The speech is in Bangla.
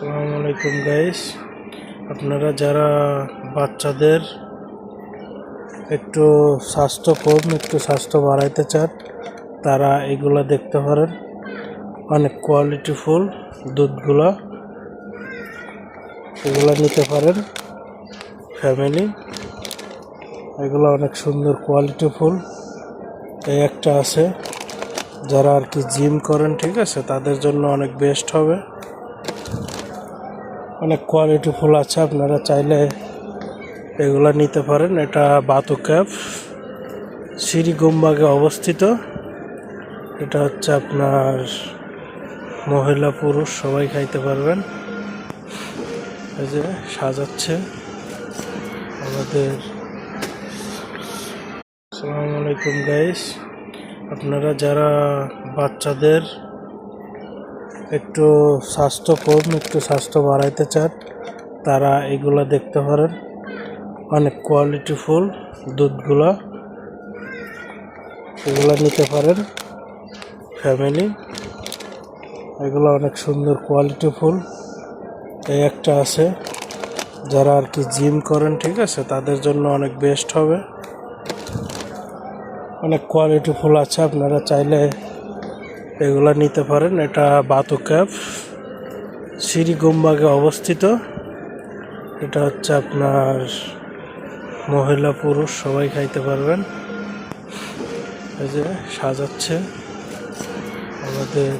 আসসালামু আলাইকুম গাইস, আপনারা যারা বাচ্চাদের একটু স্বাস্থ্য বাড়াইতে চান তারা এগুলা দেখতে পারেন। অনেক কোয়ালিটিফুল দুধগুলা, এগুলা নিতে পারেন ফ্যামিলি। এগুলো অনেক সুন্দর কোয়ালিটিফুল। এই একটা আছে যারা আর কি জিম করেন, ঠিক আছে, তাদের জন্য অনেক বেস্ট হবে। অনেক কোয়ালিটিফুল আছে, আপনারা চাইলে এগুলা নিতে পারেন। এটা বাতু ক্যাপ, শ্রীগোমবাগে অবস্থিত। এটা হচ্ছে আপনার মহিলা পুরুষ সবাই খাইতে পারবেন। এই যে সাজাচ্ছে আমাদের। আসসালামু আলাইকুম গাইস, আপনারা যারা বাচ্চাদের একটু স্বাস্থ্য বাড়াইতে চান তারা এগুলা দেখতে পারেন। অনেক কোয়ালিটিফুল দুধগুলা, এগুলা নিতে পারেন ফ্যামিলি। এগুলো অনেক সুন্দর কোয়ালিটিফুল। এই একটা আছে যারা আর কি জিম করেন, ঠিক আছে, তাদের জন্য অনেক বেস্ট হবে। অনেক কোয়ালিটিফুল আছে, আপনারা চাইলে এগুলা নিতে পারেন। এটা বাতু ক্যাপ, শ্রীগোমবাগে অবস্থিত। এটা হচ্ছে আপনার মহিলা পুরুষ সবাই খাইতে পারবেন। এই যে সাজাচ্ছে আমাদের।